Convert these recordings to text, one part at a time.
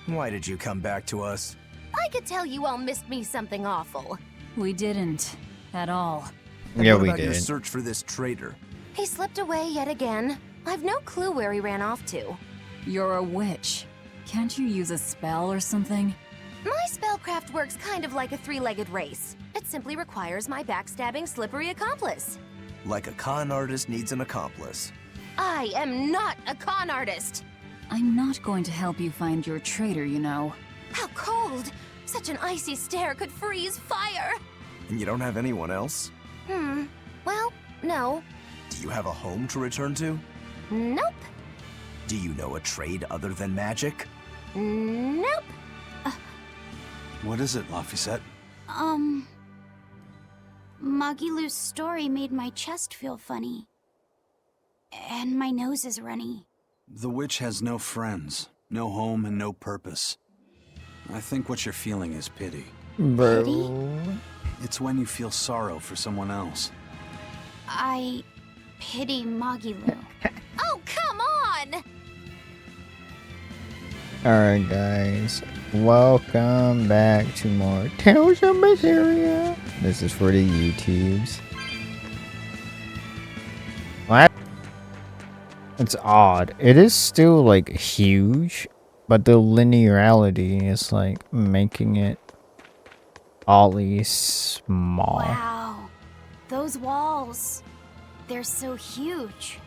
Why did you come back to us? I could tell you all missed me something awful. We didn't. At all. And Yeah, what we about your did. search for this traitor? He slipped away yet again. I've no clue where he ran off to. You're a witch. Can't you use a spell or something? My spellcraft works kind of like a three-legged race. It simply requires my backstabbing, slippery accomplice. Like a con artist needs an accomplice. I am not a con artist. I'm not going to help you find your traitor, you know. How cold! Such an icy stare could freeze fire! And you don't have anyone else? Well, no. Do you have a home to return to? Nope. Do you know a trade other than magic? Nope. What is it, Laphicet? Magilu's story made my chest feel funny. And my nose is runny. The witch has no friends, no home, and no purpose. I think what you're feeling is pity. Bro. It's when you feel sorrow for someone else. I pity Magilu. Oh, come on! Alright, guys. Welcome back to more Tales of Berseria. This is for the YouTubes. What? It's odd. It is still, like, huge, but the linearity is, like, making it oddly small. Wow. Those walls. They're so huge.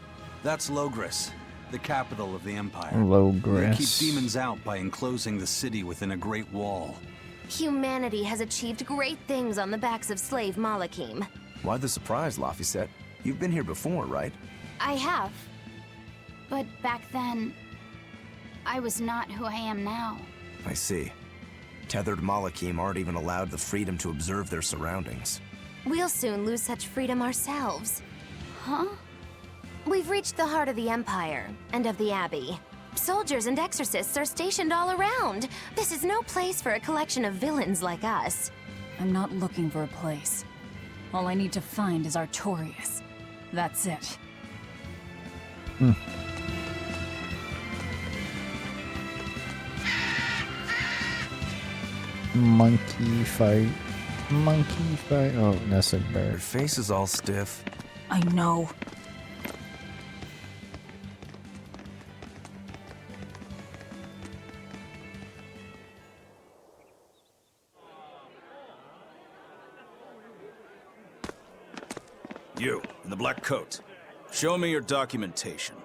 That's Loegres, the capital of the Empire. Loegres. They keep demons out by enclosing the city within a great wall. Humanity has achieved great things on the backs of slave Malakim. Why the surprise, Laphicet? You've been here before, right? I have. But back then, I was not who I am now. I see. Tethered Malakim aren't even allowed the freedom to observe their surroundings. We'll soon lose such freedom ourselves. Huh? We've reached the heart of the Empire, and of the Abbey. Soldiers and exorcists are stationed all around. This is no place for a collection of villains like us. I'm not looking for a place. All I need to find is Artorias. That's it. Monkey fight. Monkey fight. Oh, that's a Your bird. face is all stiff. I know. You, in the black coat. Show me your documentation.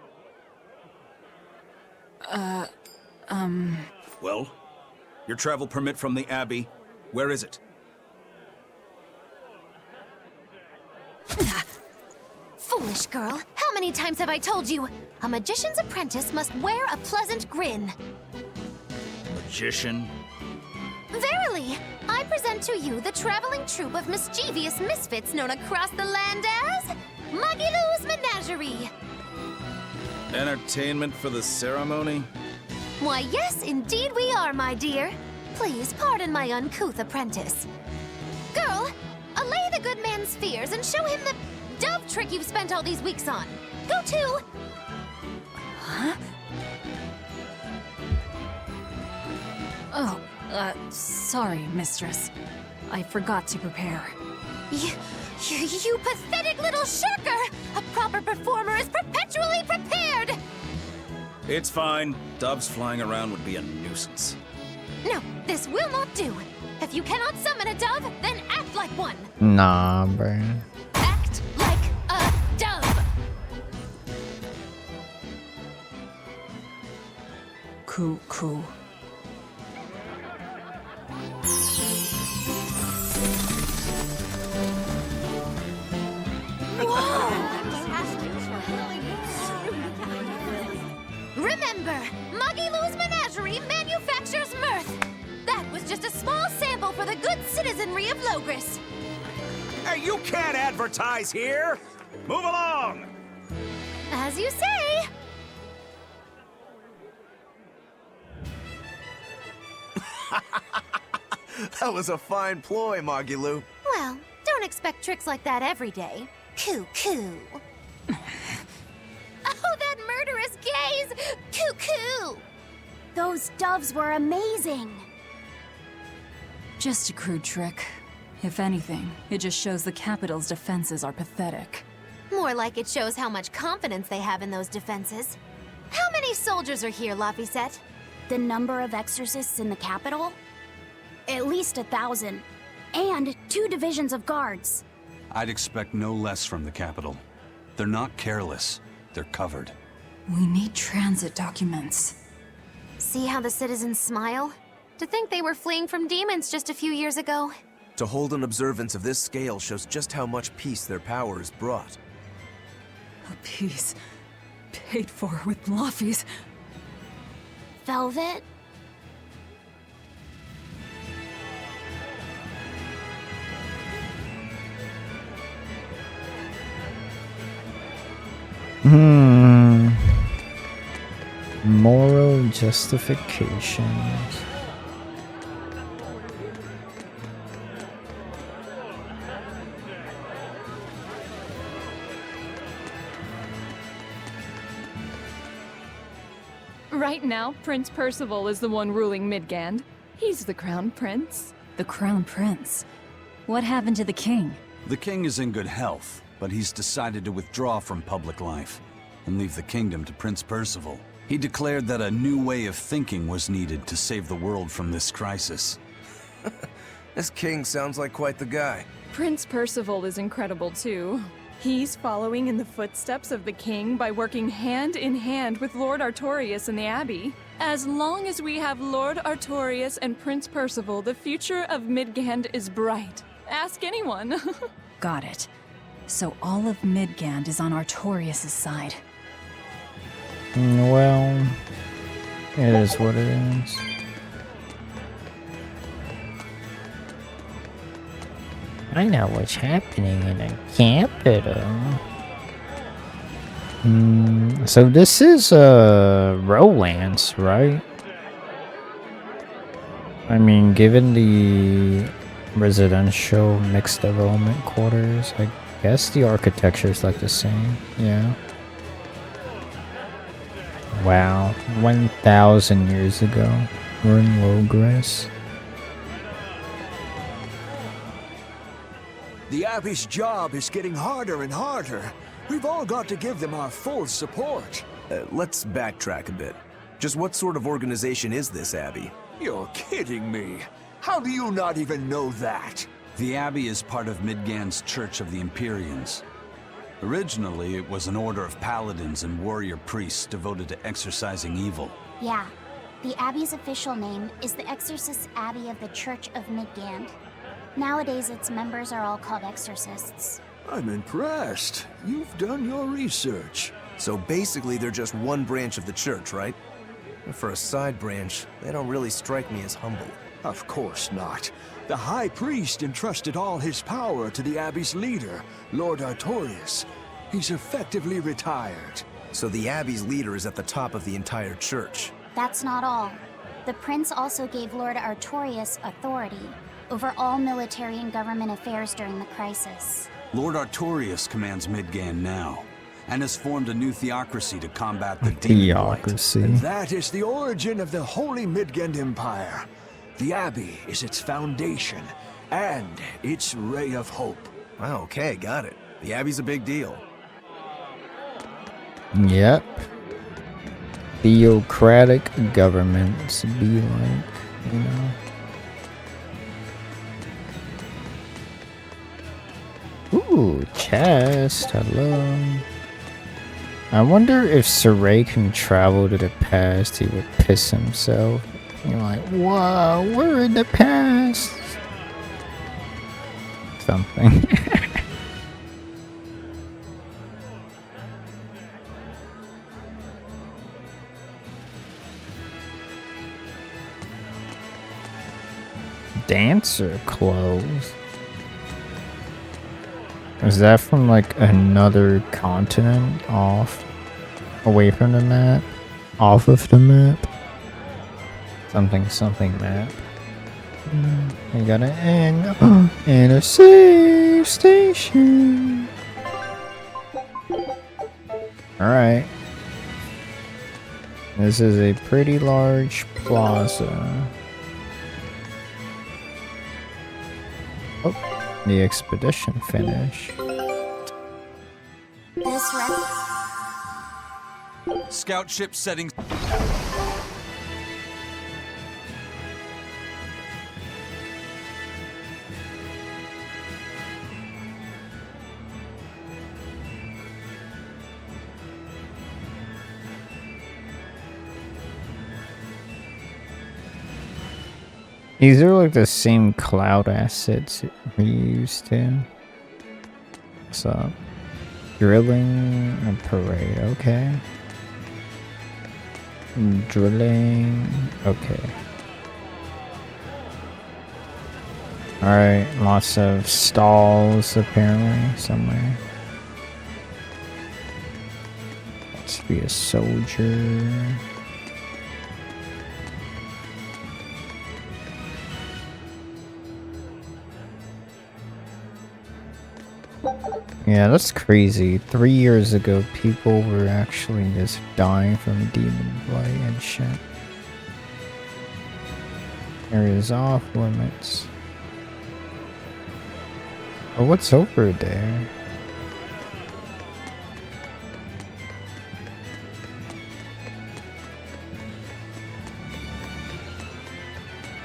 Well? Your travel permit from the Abbey? Where is it? Foolish girl, how many times have I told you? A magician's apprentice must wear a pleasant grin. Magician? Verily, I present to you the traveling troupe of mischievous misfits known across the land as Magilu's Menagerie. Entertainment for the ceremony? Why, yes, indeed we are, my dear. Please pardon my uncouth apprentice. Girl, allay the good man's fears and show him the dove trick you've spent all these weeks on. Go to... Oh, sorry, mistress. I forgot to prepare. You pathetic little shirker! A proper performer is perpetually prepared! It's fine. Doves flying around would be a nuisance. No, this will not do. If you cannot summon a dove, then act like one. Nah, bro. Act like a dove. Cool. Remember, Magilu's Menagerie manufactures mirth. That was just a small sample for the good citizenry of Loegres. Hey, you can't advertise here! Move along! As you say. That was a fine ploy, Magilu. Well, don't expect tricks like that every day. Coo. Oh, that murderous gaze! Coo. Those doves were amazing! Just a crude trick. If anything, it just shows the capital's defenses are pathetic. More like it shows how much confidence they have in those defenses. How many soldiers are here, Laphicet? The number of exorcists in the capital? At least 1,000. And 2 divisions of guards. I'd expect no less from the capital. They're not careless. They're covered. We need transit documents. See how the citizens smile? To think they were fleeing from demons just a few years ago. To hold an observance of this scale shows just how much peace their power has brought. A piece paid for with Laffy's. Velvet? Moral justifications. Right now, Prince Percival is the one ruling Midgand. He's the crown prince. The crown prince? What happened to the king? The king is in good health, but he's decided to withdraw from public life and leave the kingdom to Prince Percival. He declared that a new way of thinking was needed to save the world from this crisis. This king sounds like quite the guy. Prince Percival is incredible too. He's following in the footsteps of the king by working hand in hand with Lord Artorias in the Abbey. As long as we have Lord Artorias and Prince Percival, the future of Midgand is bright. Ask anyone. Got it. So all of Midgand is on Artorias' side. Well, it is what it is. I know what's happening in the capital. So this is Rolance, right? I mean, given the residential mixed development quarters, I guess the architecture is like the same. Yeah. Wow, 1,000 years ago, we're in Loegres. The Abbey's job is getting harder and harder. We've all got to give them our full support. Let's backtrack a bit. Just what sort of organization is this Abbey? You're kidding me. How do you not even know that? The Abbey is part of Midgand's Church of the Empyreans. Originally, it was an order of paladins and warrior priests devoted to exorcising evil. Yeah. The Abbey's official name is the Exorcist Abbey of the Church of Midgand. Nowadays, its members are all called exorcists. I'm impressed. You've done your research. So basically they're just one branch of the church, right? For a side branch, they don't really strike me as humble. Of course not. The High Priest entrusted all his power to the Abbey's leader, Lord Artorias. He's effectively retired. So the Abbey's leader is at the top of the entire church. That's not all. The prince also gave Lord Artorias authority over all military and government affairs during the crisis. Lord Artorias commands Midgand now, and has formed a new theocracy to combat the demon blight. Theocracy. And that is the origin of the Holy Midgand Empire. The Abbey is its foundation, and its ray of hope. Wow, okay, got it. The Abbey's a big deal. Yep. Theocratic governments be like, you know. Ooh, chest, hello. I wonder if Saray can travel to the past, he would piss himself. You're like, whoa, we're in the past. Something. Dancer clothes. Is that from like another continent off? Away from the map? Off of the map? Something map. We gotta end in a safe station. Alright. This is a pretty large plaza. Oh, the expedition finished. This wreck. Scout ship setting. These are like the same cloud assets we used to. What's up? Drilling and parade, okay. Drilling, okay. Alright, lots of stalls apparently somewhere. Let's be a soldier. Yeah, that's crazy. 3 years ago, people were actually just dying from demon blight and shit. Areas off limits. Oh, what's over there?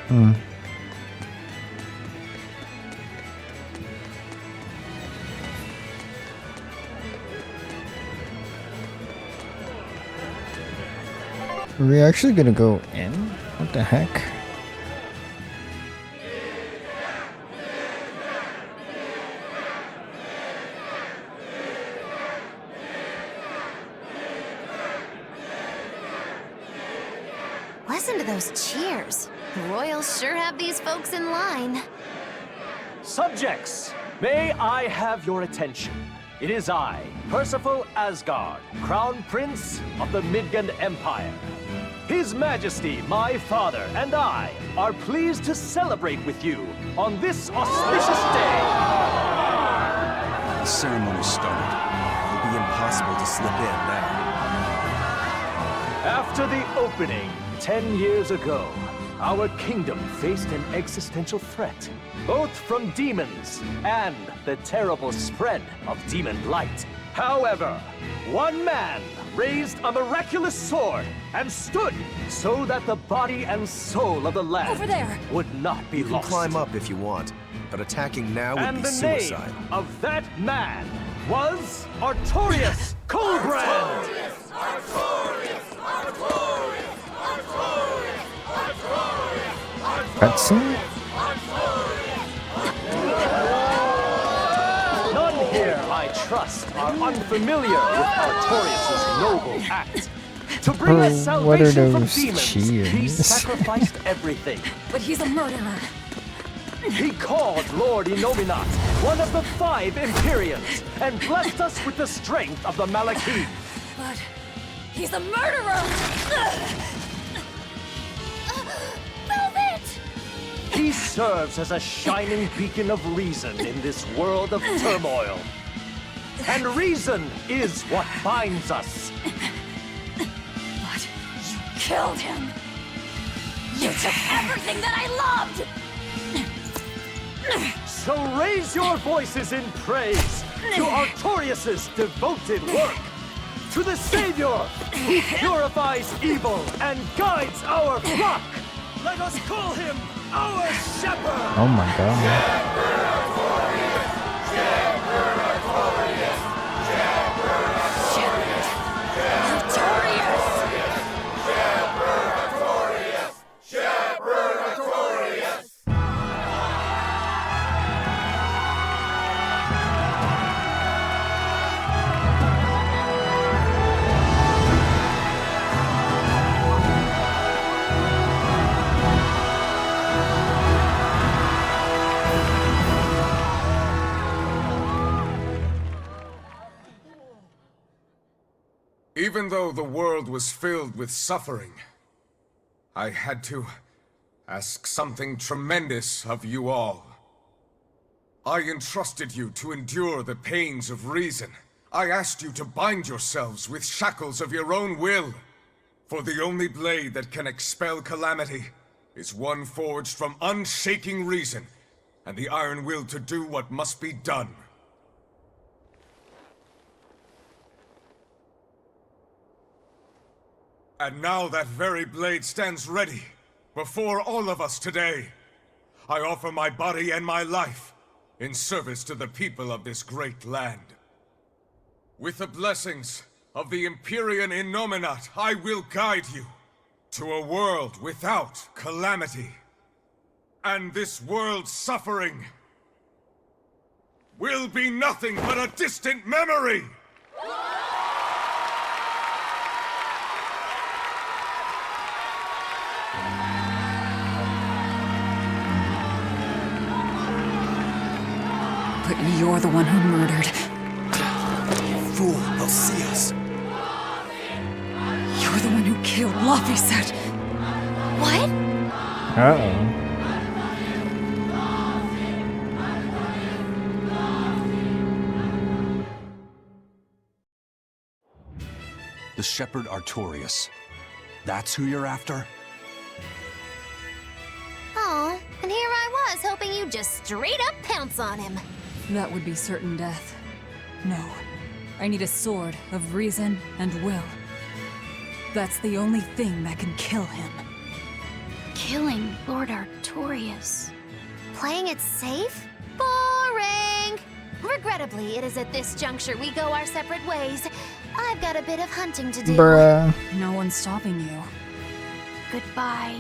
Hmm. Are we actually gonna go in? What the heck? Listen to those cheers. The royals sure have these folks in line. Subjects, may I have your attention? It is I, Percival Asgard, Crown Prince of the Midgard Empire. His Majesty, my father, and I are pleased to celebrate with you on this auspicious day. The ceremony started. It'll be impossible to slip in now. After the opening 10 years ago, our kingdom faced an existential threat, both from demons and the terrible spread of demon blight. However, one man raised a miraculous sword and stood so that the body and soul of the land Over there. would not be You can lost. climb up if you want, but attacking now would And be the suicide. name of that man was Artorius Colbrand. Cutscene? None here, I trust, are unfamiliar with Artorius' noble act. To bring Oh, us what are salvation from those demons, he cheers? sacrificed everything. But he's a murderer. He called Lord Innominat, one of the 5 Empyreans, and blessed us with the strength of the Malachim. But he's a murderer! Velvet! He serves as a shining beacon of reason in this world of turmoil. And reason is what binds us. But you killed him! You took everything that I loved! So raise your voices in praise to Artorius' devoted work, to the Savior who purifies evil and guides our flock. Let us call him our shepherd. Oh my god. Even though the world was filled with suffering, I had to ask something tremendous of you all. I entrusted you to endure the pains of reason. I asked you to bind yourselves with shackles of your own will. For the only blade that can expel calamity is one forged from unshaking reason and the iron will to do what must be done. And now that very blade stands ready before all of us today. I offer my body and my life in service to the people of this great land. With the blessings of the Empyrean Innominat, I will guide you to a world without calamity. And this world's suffering will be nothing but a distant memory! But you're the one who murdered. Fool, they'll see us. You're the one who killed Laphicet. What? Uh-oh. The shepherd Artorias. That's who you're after? Oh, and here I was hoping you'd just straight up pounce on him. That would be certain death. No. I need a sword of reason and will. That's the only thing that can kill him. Killing Lord Artorias. Playing it safe? Boring! Regrettably, it is at this juncture we go our separate ways. I've got a bit of hunting to do. Bruh. No one's stopping you. Goodbye.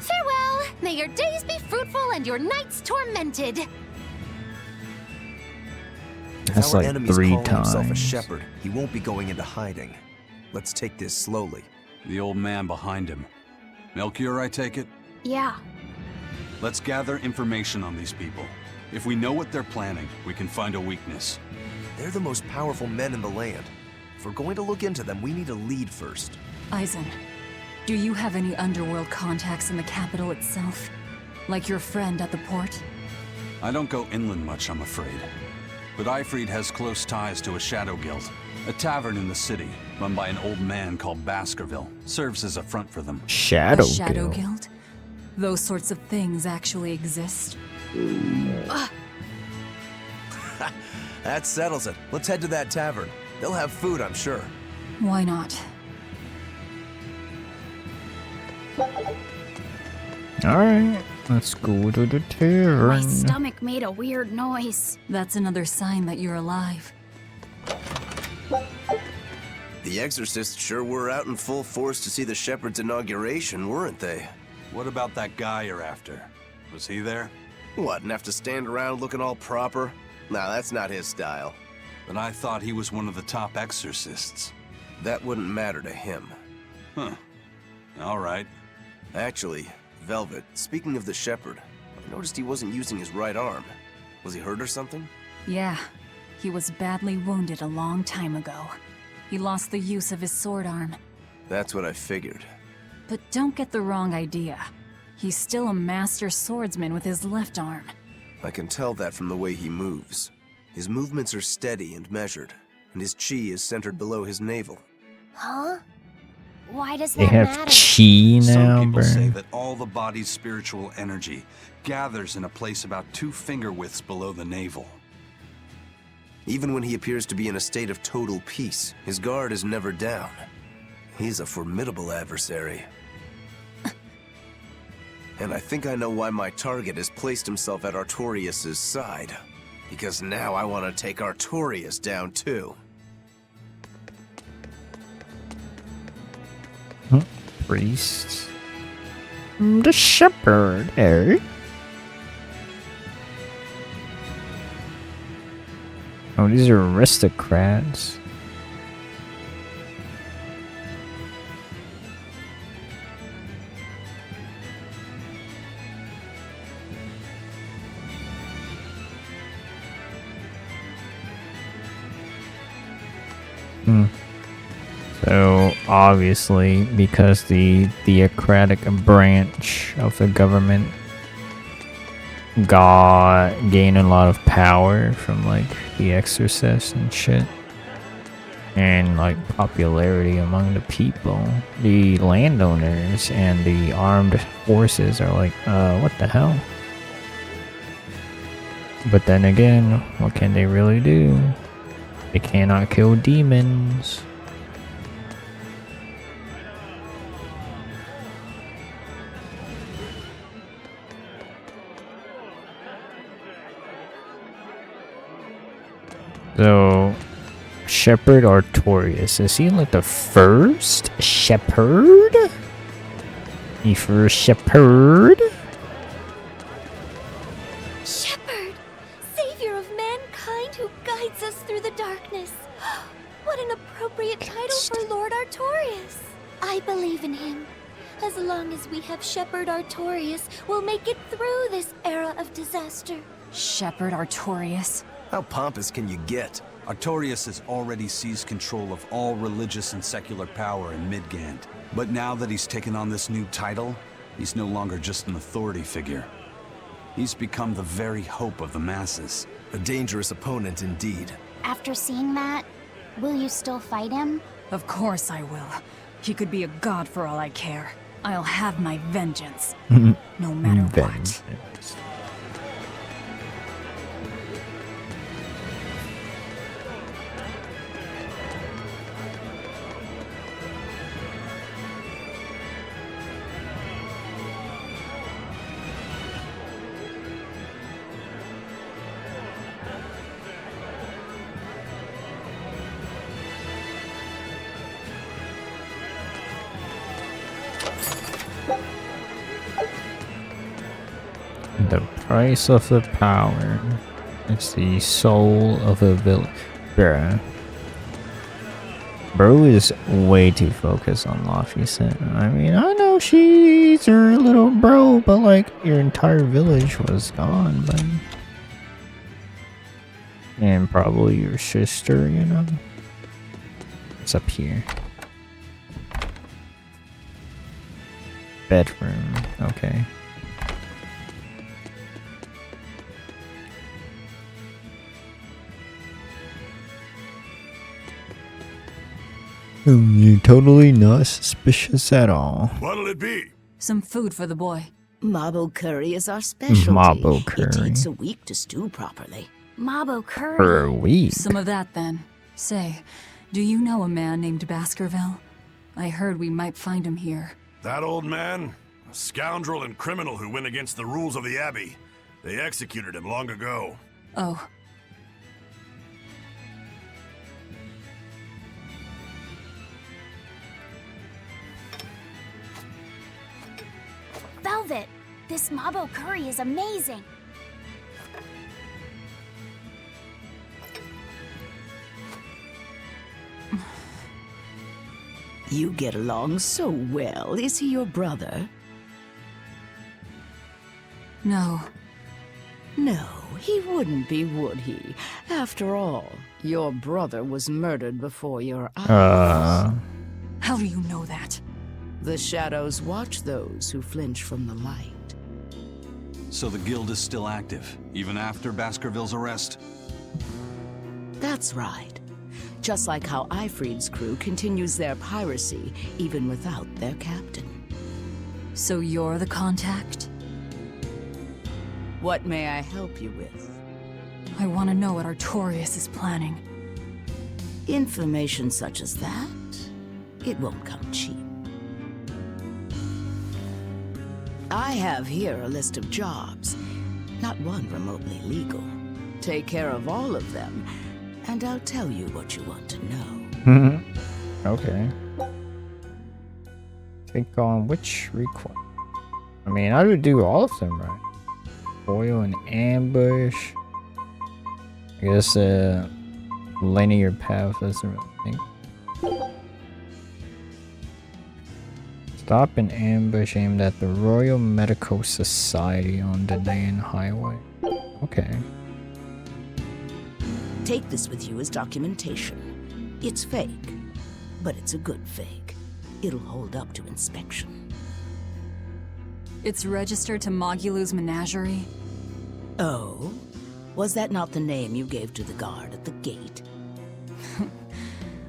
Farewell! May your days be fruitful and your nights tormented! That's If our like enemy's 3 calling himself a times. shepherd, he won't be going into hiding. Let's take this slowly. The old man behind him. Melchior, I take it? Yeah. Let's gather information on these people. If we know what they're planning, we can find a weakness. They're the most powerful men in the land. If we're going to look into them, we need a lead first. Eisen, do you have any underworld contacts in the capital itself? Like your friend at the port? I don't go inland much, I'm afraid. But Eifried has close ties to a shadow guild. A tavern in the city, run by an old man called Baskerville, serves as a front for them. Shadow A shadow Guild. guild? Those sorts of things actually exist? That settles it. Let's head to that tavern. They'll have food, I'm sure. Why not? Alright, let's go to the My tavern. stomach made a weird noise. That's another sign that you're alive. The exorcists sure were out in full force to see the shepherd's inauguration, weren't they? What about that guy you're after? Was he there? What, and have to stand around looking all proper? Nah, that's not his style. But I thought he was one of the top exorcists. That wouldn't matter to him. Huh. All right. Actually, Velvet, speaking of the shepherd, I noticed he wasn't using his right arm. Was he hurt or something? Yeah, he was badly wounded a long time ago. He lost the use of his sword arm. That's what I figured. But don't get the wrong idea. He's still a master swordsman with his left arm. I can tell that from the way he moves. His movements are steady and measured, and his chi is centered below his navel. Huh? Why does They that have matter? chi now, Some people say bro. that all the body's spiritual energy gathers in a place about 2 finger widths below the navel. Even when he appears to be in a state of total peace, his guard is never down. He's a formidable adversary. And I think I know why my target has placed himself at Artorias' side. Because now I want to take Artorias down too. Priest. The shepherd, eh? Oh, these are aristocrats. So, obviously, because the theocratic branch of the government gained a lot of power from, like, the exorcist and shit. and like popularity among the people. The landowners and the armed forces are like, what the hell? But then again, what can they really do? They cannot kill demons. So, Shepherd Artorias, is he like the first shepherd? The first shepherd? Shepherd, savior of mankind who guides us through the darkness. What an appropriate title for Lord Artorias. I believe in him. As long as we have Shepherd Artorias, we'll make it through this era of disaster. Shepherd Artorias. How pompous can you get? Artorias has already seized control of all religious and secular power in Midgand. But now that he's taken on this new title, he's no longer just an authority figure. He's become the very hope of the masses. A dangerous opponent indeed. After seeing that, will you still fight him? Of course I will. He could be a god for all I care. I'll have my vengeance. No matter what. The price of the power. It's the soul of a village. Bruh. Bro is way too focused on Laufey. I mean, I know she's her little bro, but like, your entire village was gone, buddy. And probably your sister, you know? It's up here. Bedroom, okay. You're totally not suspicious at all. What'll it be? Some food for the boy. Mabo curry is our specialty. Mabo curry. It takes a week to stew properly. Mabo curry. Per week. Some of that then. Say, do you know a man named Baskerville? I heard we might find him here. That old man? A scoundrel and criminal who went against the rules of the Abbey. They executed him long ago. Oh. Velvet, this Mabo curry is amazing. You get along so well. Is he your brother? No. No, he wouldn't be, would he? After all, your brother was murdered before your eyes. How do you know that? The shadows watch those who flinch from the light. So the guild is still active, even after Baskerville's arrest? That's right. Just like how Ifrid's crew continues their piracy, even without their captain. So you're the contact? What may I help you with? I want to know what Artorias is planning. Information such as that, it won't come cheap. I have here a list of jobs, not one remotely legal. Take care of all of them, and I'll tell you what you want to know. Okay. Take on which request? I mean, I would do all of them, right? Foil and ambush. I guess linear path doesn't really think. Stop an ambush aimed at the Royal Medical Society on Danaan Highway. Okay. Take this with you as documentation. It's fake, but it's a good fake. It'll hold up to inspection. It's registered to Mogulu's menagerie? Oh? Was that not the name you gave to the guard at the gate?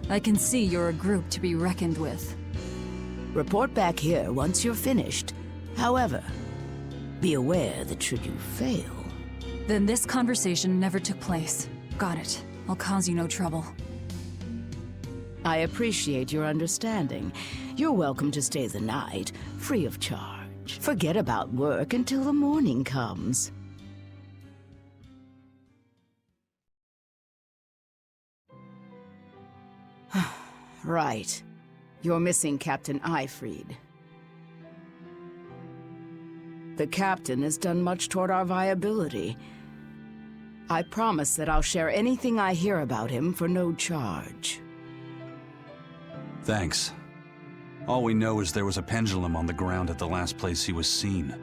I can see you're a group to be reckoned with. Report back here once you're finished. However, be aware that should you fail... Then this conversation never took place. Got it. I'll cause you no trouble. I appreciate your understanding. You're welcome to stay the night, free of charge. Forget about work until the morning comes. Right. You're missing Captain Eyfried. The captain has done much toward our viability. I promise that I'll share anything I hear about him for no charge. Thanks. All we know is there was a pendulum on the ground at the last place he was seen.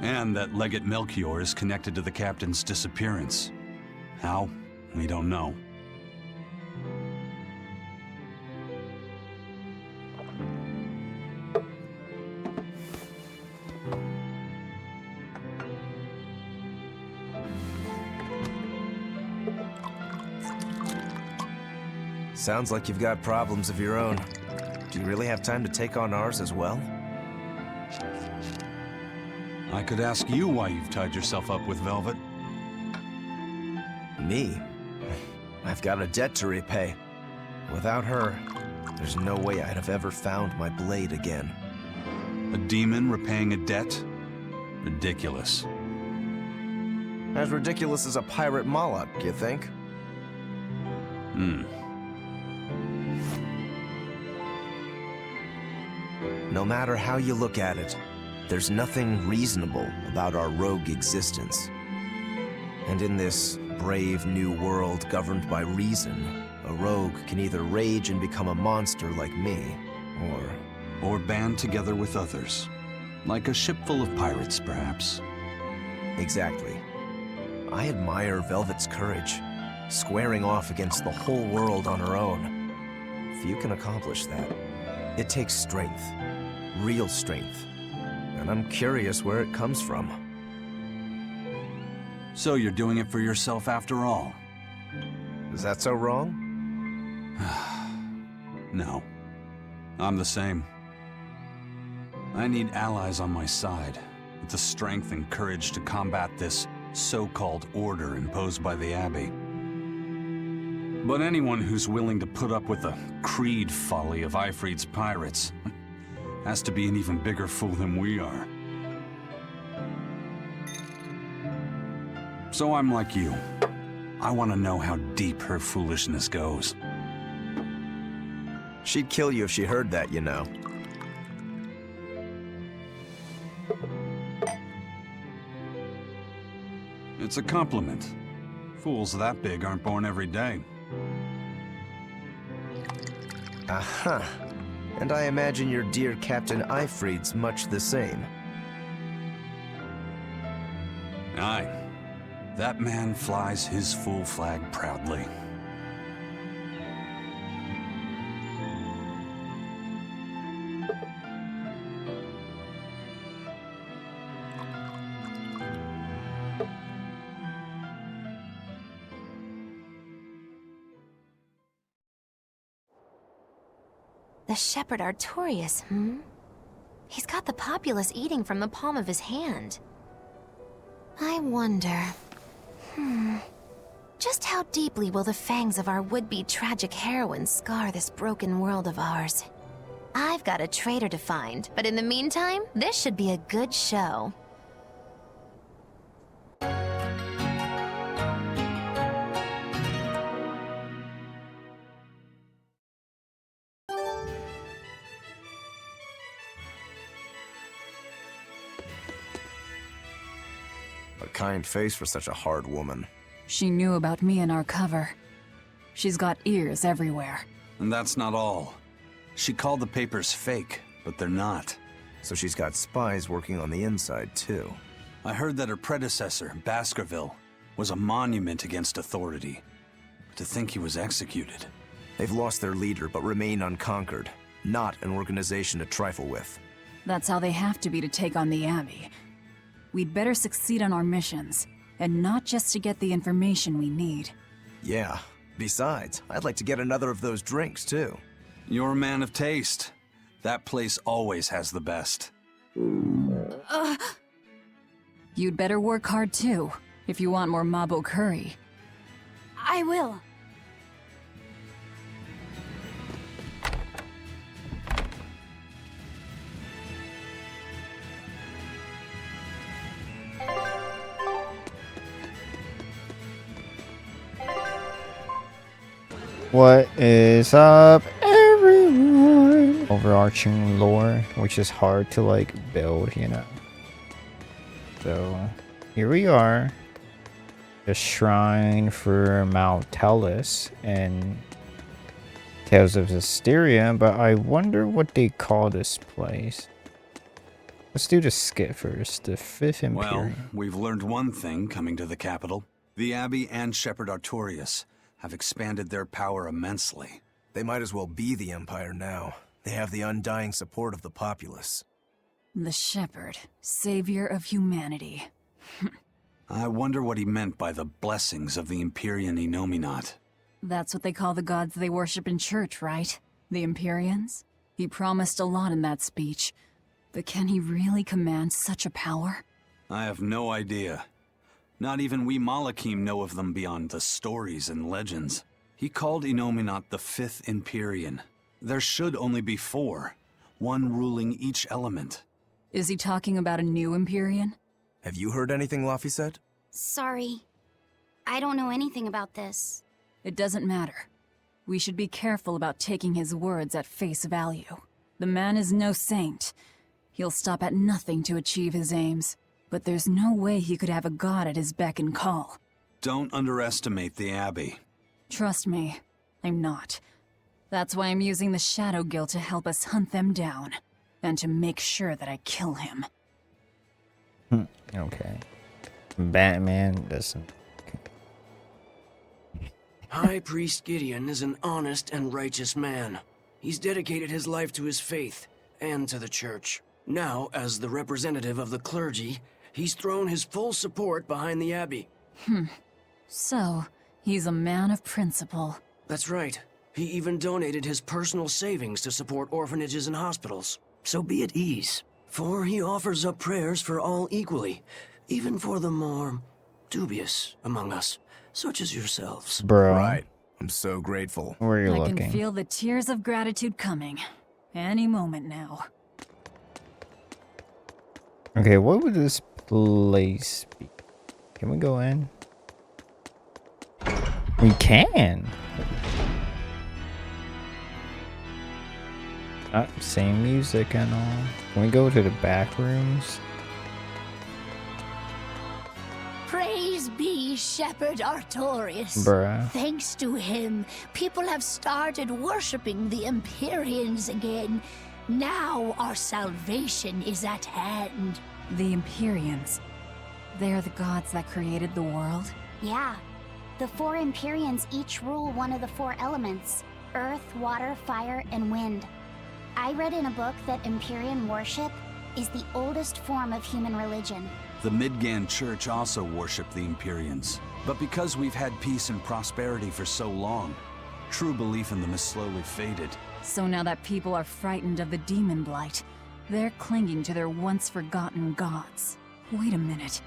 And that Legate Melchior is connected to the captain's disappearance. How? We don't know. Sounds like you've got problems of your own. Do you really have time to take on ours as well? I could ask you why you've tied yourself up with Velvet. Me? I've got a debt to repay. Without her, there's no way I'd have ever found my blade again. A demon repaying a debt? Ridiculous. As ridiculous as a pirate Moloch, you think? No matter how you look at it, there's nothing reasonable about our rogue existence. And in this brave new world governed by reason, a rogue can either rage and become a monster like me, or band together with others. Like a ship full of pirates, perhaps. Exactly. I admire Velvet's courage, squaring off against the whole world on her own. If you can accomplish that, it takes strength. Real strength. And I'm curious where it comes from. So you're doing it for yourself after all? Is that so wrong? No. I'm the same. I need allies on my side, with the strength and courage to combat this so-called order imposed by the Abbey. But anyone who's willing to put up with the creed folly of Eyfried's pirates has to be an even bigger fool than we are. So I'm like you. I want to know how deep her foolishness goes. She'd kill you if she heard that, you know. It's a compliment. Fools that big aren't born every day. Aha. And I imagine your dear Captain Eyfried's much the same. Aye. That man flies his full flag proudly. The shepherd Artorius, He's got the populace eating from the palm of his hand. I wonder... Just how deeply will the fangs of our would-be tragic heroine scar this broken world of ours? I've got a traitor to find, but in the meantime, this should be a good show. A kind face for such a hard woman. She knew about me and our cover. She's got ears everywhere. And that's not all. She called the papers fake, but they're not. So she's got spies working on the inside, too. I heard that her predecessor, Baskerville, was a monument against authority. To think he was executed. They've lost their leader, but remain unconquered. Not an organization to trifle with. That's how they have to be to take on the Abbey. We'd better succeed on our missions, and not just to get the information we need. Yeah, Besides, I'd like to get another of those drinks, too. You're a man of taste. That place always has the best. You'd better work hard too, if you want more Mabo curry. I will. What is up, everyone? Overarching lore, which is hard to like build, you know. So here we are, the shrine for Mount Tellus and Tales of Zestiria, but I wonder what they call this place. Let's do the skit first, the 5th Imperium. Well, we've learned one thing coming to the capital. The Abbey and Shepherd Artorius have expanded their power immensely. They might as well be the Empire now. They have the undying support of the populace. The Shepherd, savior of humanity. I wonder what he meant by the blessings of the Empyrean Inominat. That's what they call the gods they worship in church, right? The Empyreans? He promised a lot in that speech. But can he really command such a power? I have no idea. Not even we Malakim know of them beyond the stories and legends. He called Inominat the 5th Empyrean. There should only be 4, one ruling each element. Is he talking about a new Empyrean? Have you heard anything Laffy said? Sorry. I don't know anything about this. It doesn't matter. We should be careful about taking his words at face value. The man is no saint. He'll stop at nothing to achieve his aims. But there's no way he could have a god at his beck and call. Don't underestimate the Abbey. Trust me, I'm not. That's why I'm using the Shadow Guild to help us hunt them down. And to make sure that I kill him. Okay. Batman doesn't. High Priest Gideon is an honest and righteous man. He's dedicated his life to his faith and to the church. Now, as the representative of the clergy, he's thrown his full support behind the Abbey. So, he's a man of principle. That's right. He even donated his personal savings to support orphanages and hospitals. So be at ease, for he offers up prayers for all equally, even for the more dubious among us, such as yourselves. Bro. Right. I'm so grateful. Where are you I looking? can feel the tears of gratitude coming. Any moment now. Okay, what would this place be? Can we go in? We can. Same music and all. Can we go to the back rooms? Praise be Shepherd Artorius. Bruh. Thanks to him, people have started worshipping the Empyreans again. Now our salvation is at hand. The Empyreans. They're the gods that created the world? Yeah. The 4 Empyreans each rule one of the 4 elements: earth, water, fire, and wind. I read in a book that Empyrean worship is the oldest form of human religion. The Midgand Church also worshipped the Empyreans. But because we've had peace and prosperity for so long, true belief in them has slowly faded. So now that people are frightened of the demon blight, they're clinging to their once-forgotten gods. Wait a minute.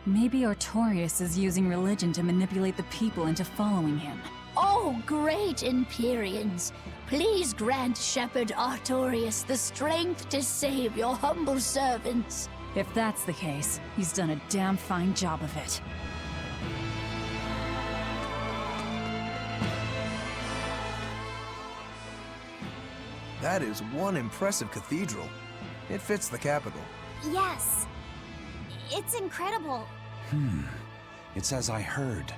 Maybe Artorius is using religion to manipulate the people into following him. Oh, great Empyreans! Please grant Shepherd Artorius the strength to save your humble servants. If that's the case, he's done a damn fine job of it. That is one impressive cathedral. It fits the capital. Yes. It's incredible. It's as I heard.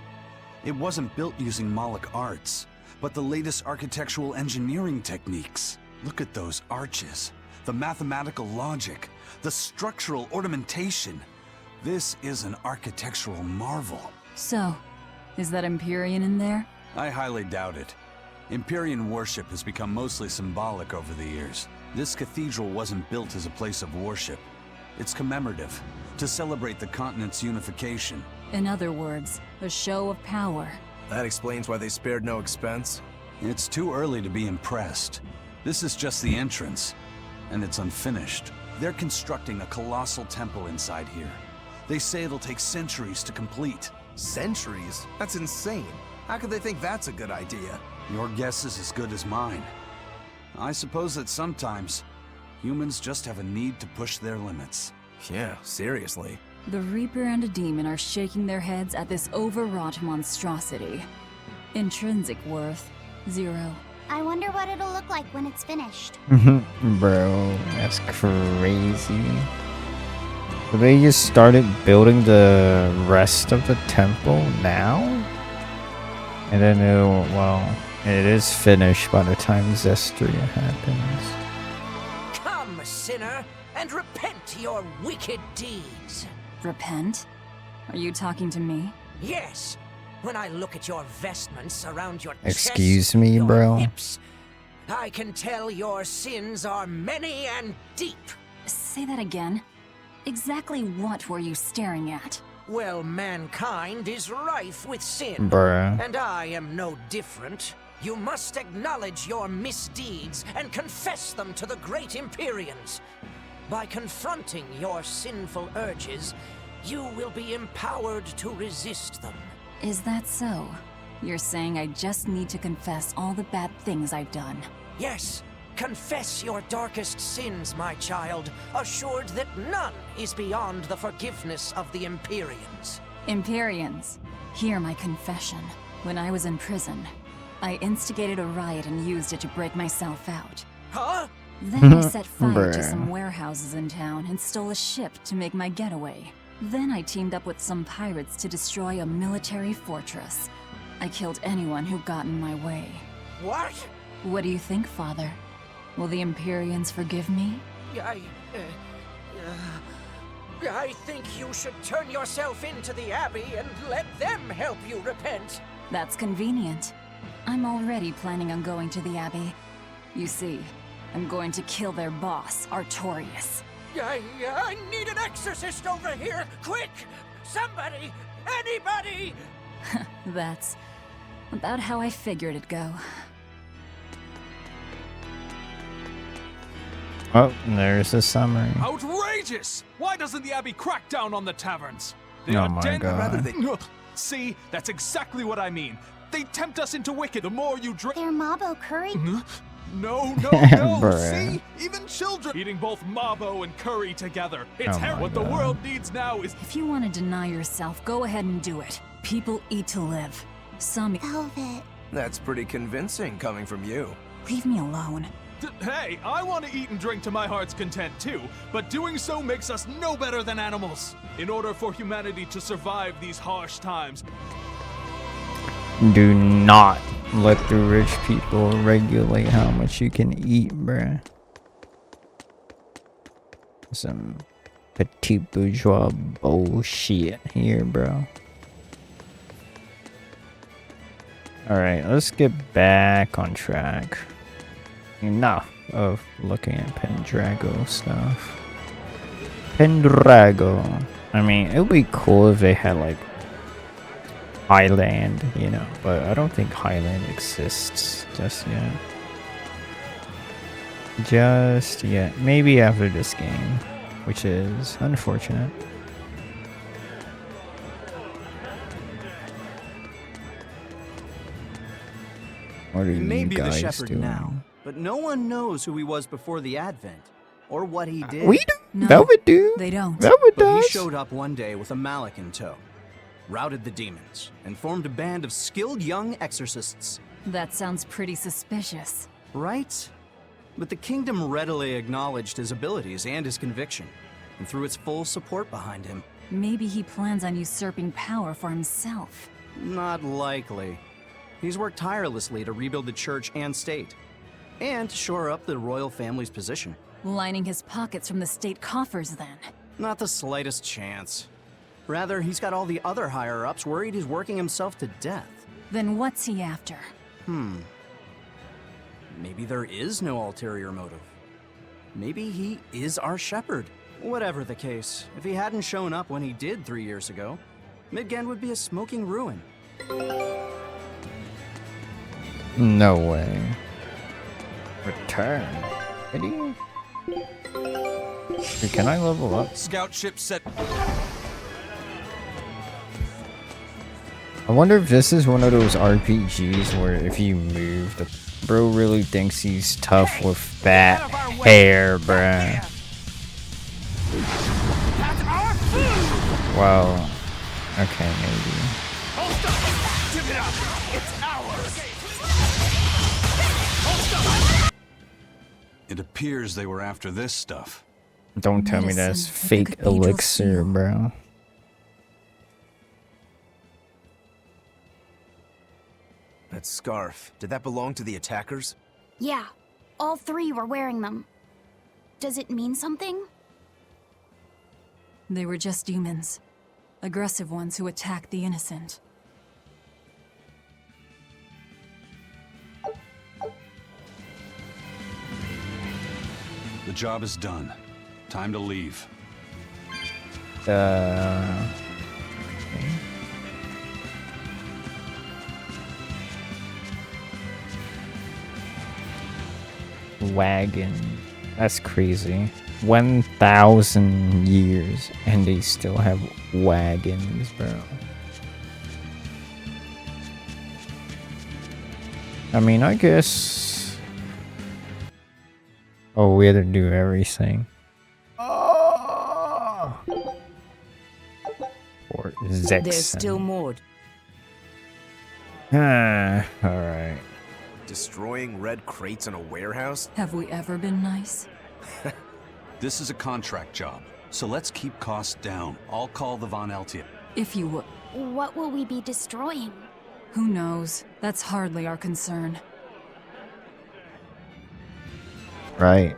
It wasn't built using Moloch arts, but the latest architectural engineering techniques. Look at those arches, the mathematical logic, the structural ornamentation. This is an architectural marvel. So, is that Empyrean in there? I highly doubt it. Empyrean worship has become mostly symbolic over the years. This cathedral wasn't built as a place of worship. It's commemorative, to celebrate the continent's unification. In other words, a show of power. That explains why they spared no expense. It's too early to be impressed. This is just the entrance, and it's unfinished. They're constructing a colossal temple inside here. They say it'll take centuries to complete. Centuries? That's insane. How could they think that's a good idea? Your guess is as good as mine. I suppose that sometimes humans just have a need to push their limits. Yeah, seriously. The Reaper and a demon are shaking their heads at this overwrought monstrosity. Intrinsic worth, 0. I wonder what it'll look like when it's finished. Bro, that's crazy. So they just started building the rest of the temple now? And then well, it is finished by the time Zestria happens. Come, sinner, and repent your wicked deeds. Repent? Are you talking to me? Yes. When I look at your vestments around your Excuse chest, me, your bro? hips, I can tell your sins are many and deep. Say that again. Exactly what were you staring at? Well, mankind is rife with sin. Bruh. And I am no different. You must acknowledge your misdeeds and confess them to the great Empyreans. By confronting your sinful urges, you will be empowered to resist them. Is that so? You're saying I just need to confess all the bad things I've done? Yes, confess your darkest sins, my child, assured that none is beyond the forgiveness of the Empyreans. Empyreans, hear my confession. When I was in prison, I instigated a riot and used it to break myself out. Huh? Then I set fire to Bruh. some warehouses in town and stole a ship to make my getaway. Then I teamed up with some pirates to destroy a military fortress. I killed anyone who got in my way. What? What do you think, Father? Will the Empyreans forgive me? I think you should turn yourself into the Abbey and let them help you repent. That's convenient. I'm already planning on going to the Abbey. You see, I'm going to kill their boss, Artorius. I need an exorcist over here! Quick! Somebody! Anybody! That's about how I figured it'd go. Oh, there's a summary. Outrageous! Why doesn't the Abbey crack down on the taverns? They Oh are my God. rather than... See, that's exactly what I mean. They tempt us into wicked. The more you drink... They're Mabo curry? No, Bruh. see? Even children eating both Mabo and curry together. It's Oh my what the God. world needs now is... If you want to deny yourself, go ahead and do it. People eat to live. Some... Velvet. That's pretty convincing coming from you. Leave me alone. Hey, I want to eat and drink to my heart's content too, but doing so makes us no better than animals. In order for humanity to survive these harsh times... Do not let the rich people regulate how much you can eat, bruh. Some petit bourgeois bullshit here, bro. Alright, let's get back on track. Enough of looking at Pendrago stuff. Pendrago. I mean, it would be cool if they had, like, Highland, you know, but I don't think Highland exists just yet. Just yet. Maybe after this game, which is unfortunate. What are He may you be the guys shepherd doing? now, but no one knows who he was before the Advent, or what he did. We do. No, Velvet do. they don't. Velvet But he does. showed up one day with a mallet in tow, routed the demons, and formed a band of skilled young exorcists. That sounds pretty suspicious. Right? But the kingdom readily acknowledged his abilities and his conviction, and threw its full support behind him. Maybe he plans on usurping power for himself. Not likely. He's worked tirelessly to rebuild the church and state, and to shore up the royal family's position. Lining his pockets from the state coffers, then. Not the slightest chance. Rather, he's got all the other higher-ups worried he's working himself to death. Then what's he after? Maybe there is no ulterior motive. Maybe he is our shepherd. Whatever the case, if he hadn't shown up when he did 3 years ago, Midgand would be a smoking ruin. No way. Return. Ready? Wait, can I level up? Scout ship set. I wonder if this is one of those RPGs where if you move, the bro really thinks he's tough with fat hair, bruh. Well, okay, maybe. It appears they were after this stuff. Don't tell me that's fake elixir, bro. That scarf, did that belong to the attackers? Yeah, all three were wearing them. Does it mean something? They were just demons. Aggressive ones who attacked the innocent. The job is done. Time to leave. Okay. Wagon. That's crazy. 1,000 years and they still have wagons, bro. I mean, I guess. Oh, we had to do everything. Oh. Or Zexon. There's still more. Alright. Destroying red crates in a warehouse? Have we ever been nice? This is a contract job, so let's keep costs down. I'll call the Von Eltia. If you would. What will we be destroying? Who knows? That's hardly our concern. Right.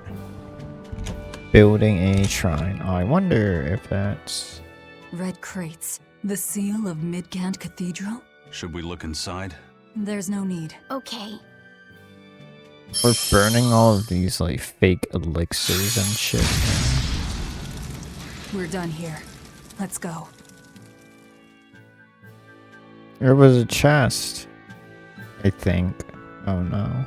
Building a shrine. I wonder if that's... Red crates. The seal of Midgand Cathedral? Should we look inside? There's no need. Okay. We're burning all of these, like, fake elixirs and shit. We're done here. Let's go. There was a chest, I think. Oh no.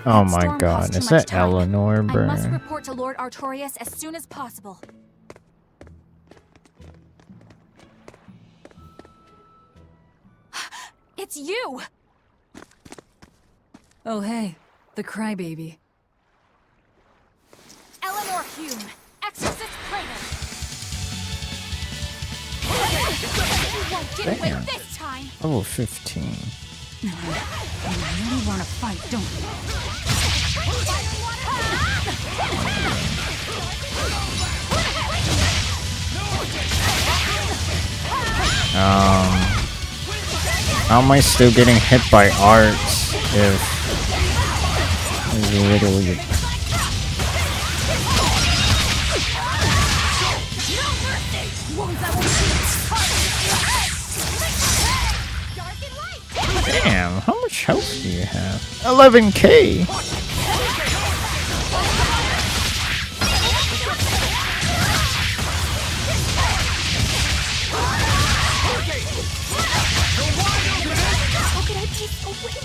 Oh my god, is that Eleanor, bro? I must report to Lord Artorius as soon as possible. It's you! Oh hey, the crybaby. Eleanor Hume, Exorcist Praetor. You won't get away Damn. this time! Level 15. You really want to fight, don't How am I still getting hit by arts if literally Damn, how much health do you have? 11k! How could I be so weak?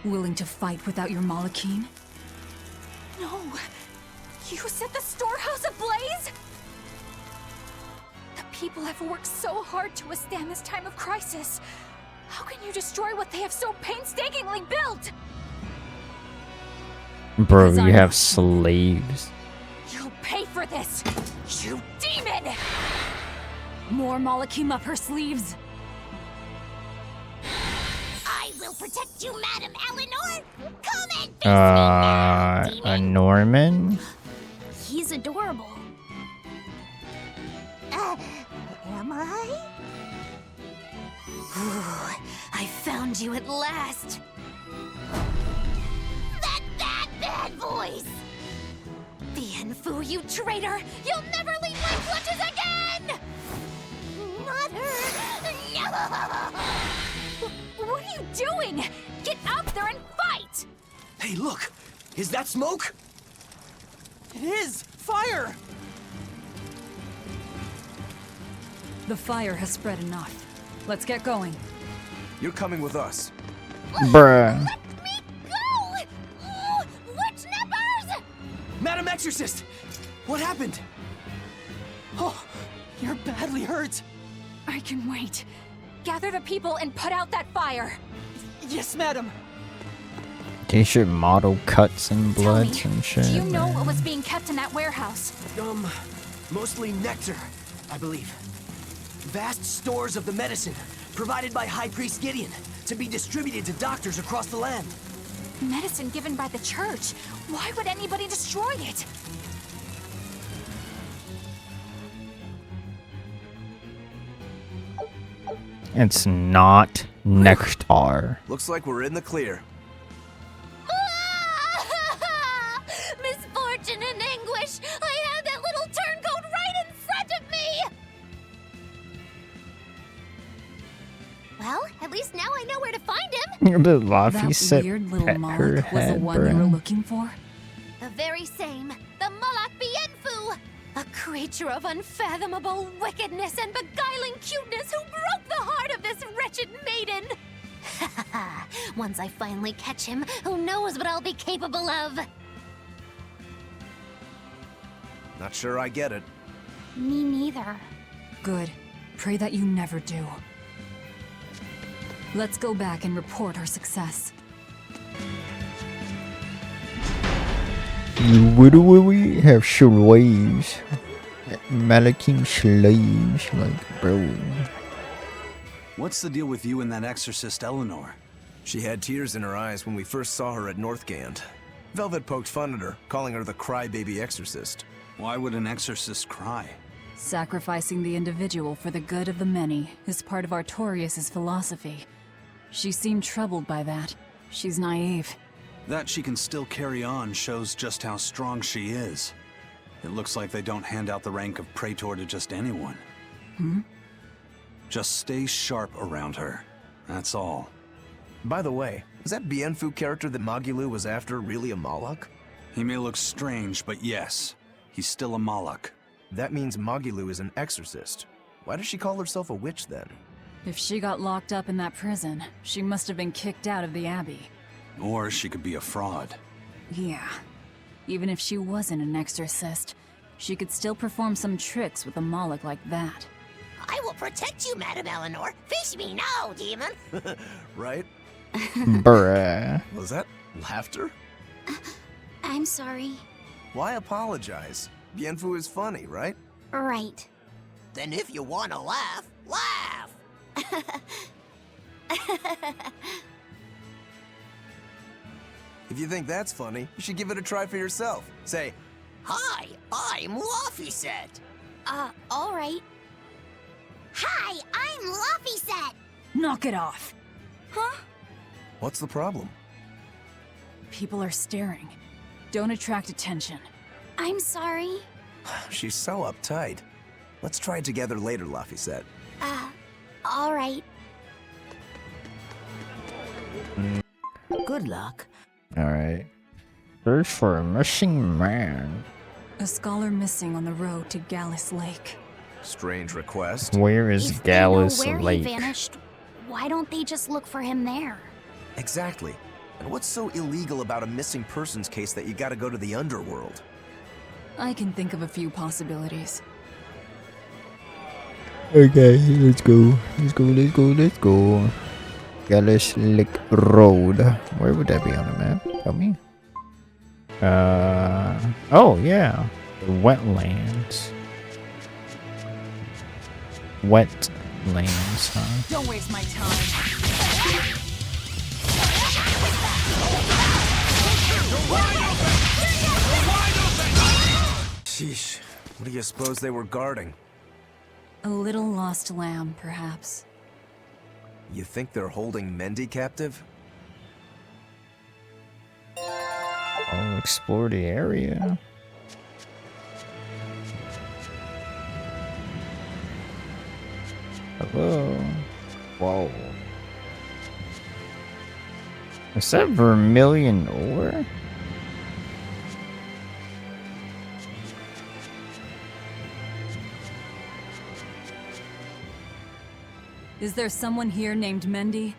Willing to fight without your Malachine? No! You set the storehouse ablaze? The people have worked so hard to withstand this time of crisis. How can you destroy what they have so painstakingly built? Bro, you have slaves. You'll pay for this, you demon! More Malachim up her sleeves. I will protect you, Madam Eleanor! Come and face A Norman? He's adorable. Am I? I found you at last. That bad voice! Bien Fu, you traitor! You'll never leave my clutches again! Not her! No! What are you doing? Get out there and fight! Hey, look! Is that smoke? It is! Fire! The fire has spread enough. Let's get going. You're coming with us. Bruh. Go! Oh, witch nippers! Madam Exorcist! What happened? Oh, you're badly hurt. I can wait. Gather the people and put out that fire. Yes, madam. They should model cuts and Tell bloods me, and shit. do you know man. what was being kept in that warehouse? Mostly nectar, I believe. Vast stores of the medicine provided by High Priest Gideon to be distributed to doctors across the land. Medicine given by the church. Why would anybody destroy it? It's not nectar. Looks like we're in the clear. Misfortune and anguish! I had that little turncoat right in front of me! Well, at least now I know where to find him. The Laffy That said weird little pet her Moloch was the head, one you were bruh. looking for? The very same. The Moloch Bienfu! A creature of unfathomable wickedness and beguiling cuteness who broke the heart of this wretched maiden! Once I finally catch him, who knows what I'll be capable of? Not sure I get it. Me neither. Good. Pray that you never do. Let's go back and report our success. What do we have slaves? Malachi slaves, like, bro. What's the deal with you and that exorcist Eleanor? She had tears in her eyes when we first saw her at Northgand. Velvet poked fun at her, calling her the crybaby exorcist. Why would an exorcist cry? Sacrificing the individual for the good of the many is part of Artorias' philosophy. She seemed troubled by that. She's naive. That she can still carry on shows just how strong she is. It looks like they don't hand out the rank of Praetor to just anyone. Just stay sharp around her. That's all. By the way, is that Bienfu character that Magilou was after really a Moloch? He may look strange, but yes, he's still a Moloch. That means Magilou is an exorcist. Why does she call herself a witch then? If she got locked up in that prison, she must have been kicked out of the Abbey. Or she could be a fraud. Yeah. Even if she wasn't an exorcist, she could still perform some tricks with a Moloch like that. I will protect you, Madam Eleanor. Face me now, demon. Right? Bruh. Was that laughter? I'm sorry. Why apologize? Bienfu is funny, right? Right. Then if you want to laugh, laugh. If you think that's funny, you should give it a try for yourself. Say, Hi, I'm Laffyset. All right. Hi, I'm Laffyset. Knock it off! Huh? what's the problem? People are staring. Don't attract attention. I'm sorry. She's so uptight. Let's try it together later, Laffyset. All right. Good luck. Alright. Search for a missing man. A scholar missing on the road to Gallus Lake. Strange request. Where is If Gallus they know where Lake? he vanished, why don't they just look for him there? Exactly. And what's so illegal about a missing persons case that you gotta go to the underworld? I can think of a few possibilities. Okay, let's go. Let's go, let's go, let's go. Gallus Lake Road. Where would that be on the map? Tell me. Oh, yeah. The wetlands. Wetlands, huh? Don't waste my time. Sheesh. What do you suppose they were guarding? A little lost lamb, perhaps. You think they're holding Mendy captive? I'll explore the area. Hello. Whoa. Is that vermilion ore? Is there someone here named Mendy?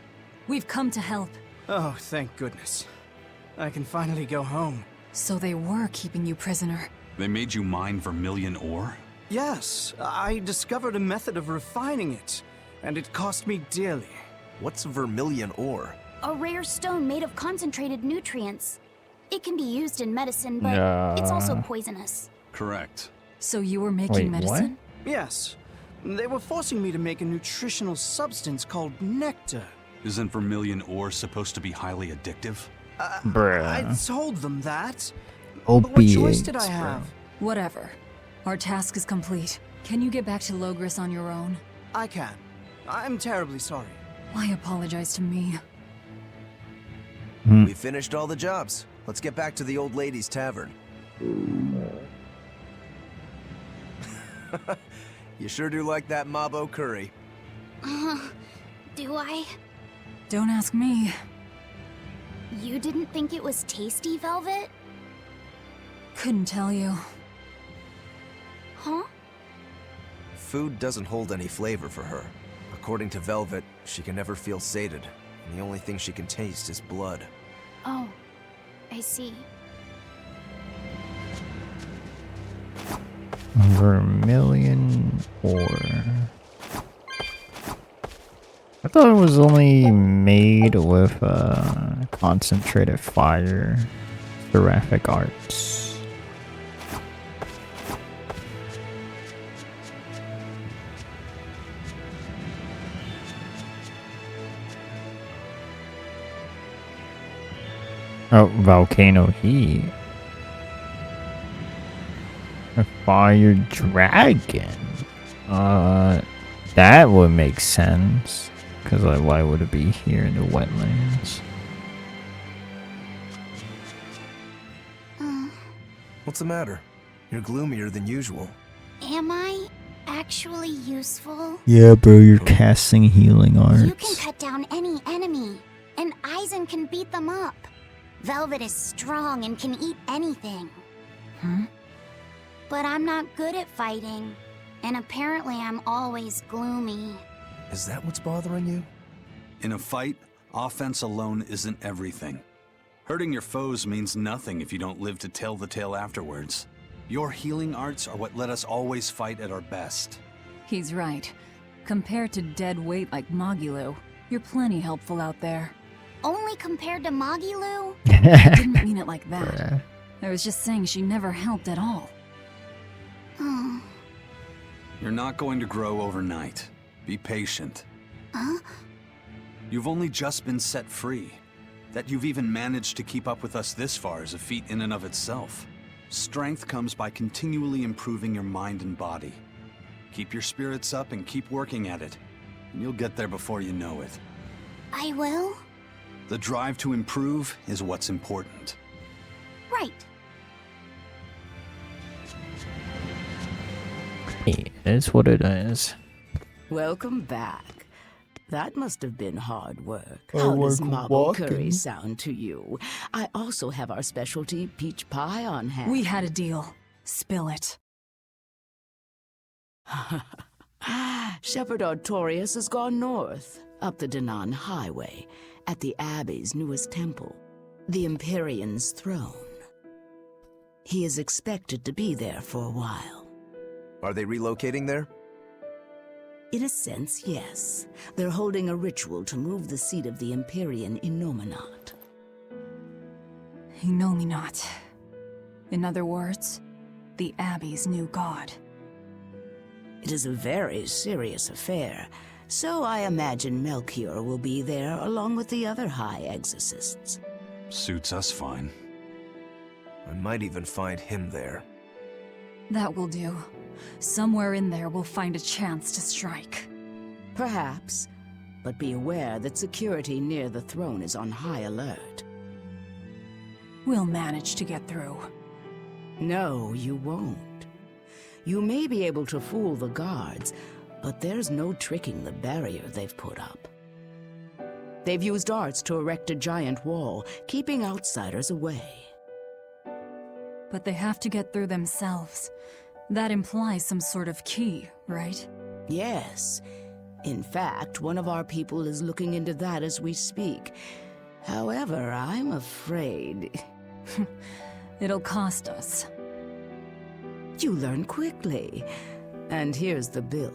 We've come to help. Oh, thank goodness. I can finally go home. So they were keeping you prisoner. They made you mine vermilion ore? Yes, I discovered a method of refining it, and it cost me dearly. What's vermilion ore? A rare stone made of concentrated nutrients. It can be used in medicine, but it's also poisonous. Correct. So you were making medicine? Yes. They were forcing me to make a nutritional substance called nectar. Isn't vermilion ore supposed to be highly addictive? Bruh. I told them that. But what choice did I have? Whatever. Our task is complete. Can you get back to Loegres on your own? I can. I'm terribly sorry. Why apologize to me? We finished all the jobs. Let's get back to the old lady's tavern. You sure do like that Mabo curry. Do I? Don't ask me. You didn't think it was tasty, Velvet? Couldn't tell you. Huh? Food doesn't hold any flavor for her. According to Velvet, she can never feel sated, and the only thing she can taste is blood. Oh, I see. Vermilion ore. I thought it was only made with concentrated fire, seraphic arts. Oh, volcano heat. A fire dragon. That would make sense. Because like, why would it be here in the wetlands? What's the matter? You're gloomier than usual. Am I actually useful? Yeah, bro, you're casting healing arts. You can cut down any enemy, and Eisen can beat them up. Velvet is strong and can eat anything. But I'm not good at fighting, and apparently I'm always gloomy. Is that what's bothering you? In a fight, offense alone isn't everything. Hurting your foes means nothing if you don't live to tell the tale afterwards. Your healing arts are what let us always fight at our best. He's right. Compared to dead weight like Magilu, you're plenty helpful out there. Only compared to Magilu? I didn't mean it like that. I was just saying she never helped at all. You're not going to grow overnight. Be patient. You've only just been set free. That you've even managed to keep up with us this far is a feat in and of itself. Strength comes by continually improving your mind and body. Keep your spirits up and keep working at it, and you'll get there before you know it. I will? The drive to improve is what's important. Right. It's what it is. Welcome back. That must have been hard work. I How does work marble walking. curry sound to you? I also have our specialty peach pie on hand. We had a deal. Spill it. Shepherd Artorius has gone north, up the Danan Highway, at the Abbey's newest temple, the Empyrean's throne. He is expected to be there for a while. Are they relocating there? In a sense, yes. They're holding a ritual to move the seat of the Empyrean Inominat. Inominat. In other words, the Abbey's new god. It is a very serious affair, so I imagine Melchior will be there along with the other high exorcists. Suits us fine. I might even find him there. That will do. Somewhere in there we'll find a chance to strike. Perhaps, but be aware that security near the throne is on high alert. We'll manage to get through. No, you won't. You may be able to fool the guards, but there's no tricking the barrier they've put up. They've used arts to erect a giant wall, keeping outsiders away. But they have to get through themselves. That implies some sort of key, right? Yes. In fact, one of our people is looking into that as we speak. However, I'm afraid... It'll cost us. You learn quickly. And here's the bill.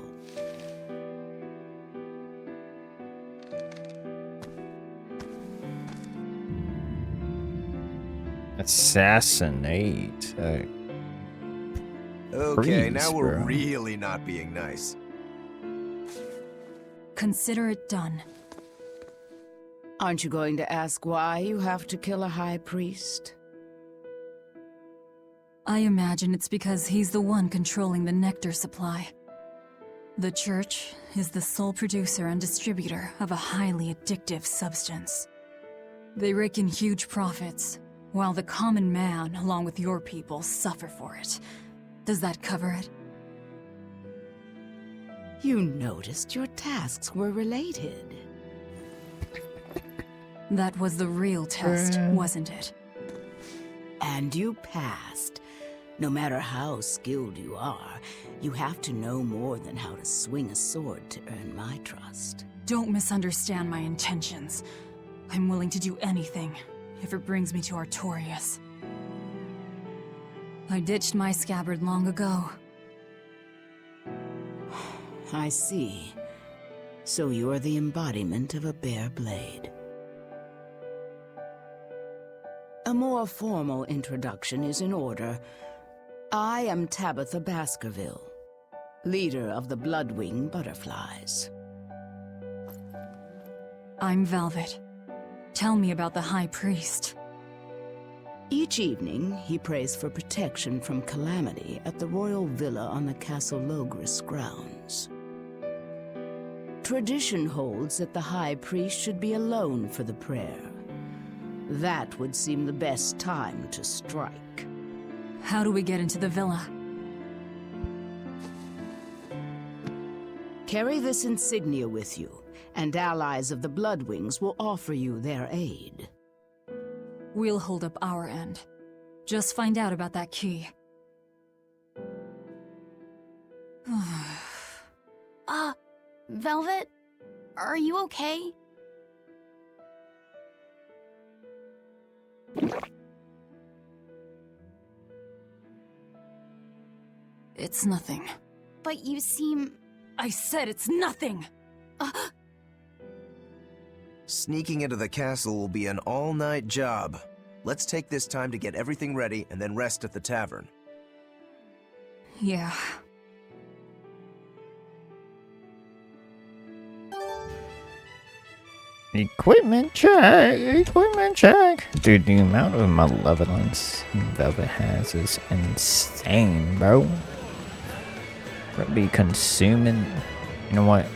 Assassinate. Okay, now we're bro. really not being nice. Consider it done. Aren't you going to ask why you have to kill a high priest? I imagine it's because he's the one controlling the nectar supply. The church is the sole producer and distributor of a highly addictive substance. They rake in huge profits, while the common man, along with your people, suffer for it. Does that cover it? You noticed your tasks were related. That was the real test, wasn't it? And you passed. No matter how skilled you are, you have to know more than how to swing a sword to earn my trust. Don't misunderstand my intentions. I'm willing to do anything, if it brings me to Artorias. I ditched my scabbard long ago. I see. So you are the embodiment of a bare blade. A more formal introduction is in order. I am Tabitha Baskerville, leader of the Bloodwing Butterflies. I'm Velvet. Tell me about the High Priest. Each evening, he prays for protection from calamity at the royal villa on the Castle Loegres grounds. Tradition holds that the High Priest should be alone for the prayer. That would seem the best time to strike. How do we get into the villa? Carry this insignia with you, and allies of the Bloodwings will offer you their aid. We'll hold up our end. Just find out about that key. Velvet? Are you okay? It's nothing. But you seem... I said it's nothing! Sneaking into the castle will be an all-night job. Let's take this time to get everything ready and then rest at the tavern. Yeah. Equipment check! Equipment check! Dude, the amount of malevolence Velvet has is insane, bro. Would be consuming... You know what?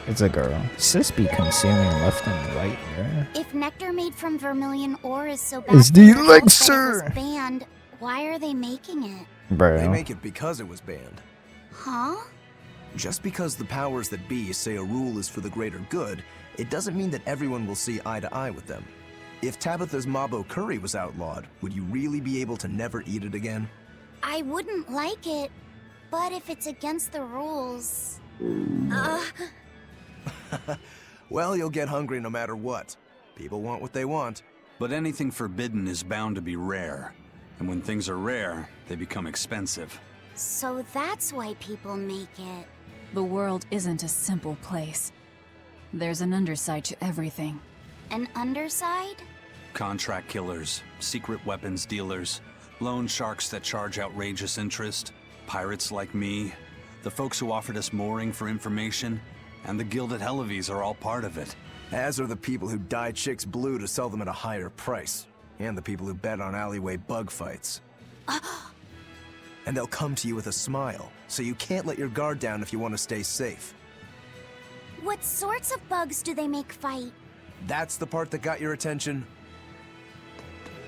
It's a girl. Sis be consuming left and right, bro. If nectar made from vermilion ore is so bad, It's the for the health that it elixir! was banned, why are they making it? Bro. They make it because it was banned. Huh? Just because the powers that be say a rule is for the greater good, it doesn't mean that everyone will see eye to eye with them. If Tabitha's Mabo curry was outlawed, would you really be able to never eat it again? I wouldn't like it, but if it's against the rules... Well, you'll get hungry no matter what. People want what they want. But anything forbidden is bound to be rare. And when things are rare, they become expensive. So that's why people make it. The world isn't a simple place. There's an underside to everything. An underside? Contract killers, secret weapons dealers, loan sharks that charge outrageous interest, pirates like me, the folks who offered us mooring for information, and the Guild at Helives are all part of it. As are the people who dye chicks blue to sell them at a higher price. And the people who bet on alleyway bug fights. And they'll come to you with a smile, so you can't let your guard down if you want to stay safe. What sorts of bugs do they make fight? That's the part that got your attention?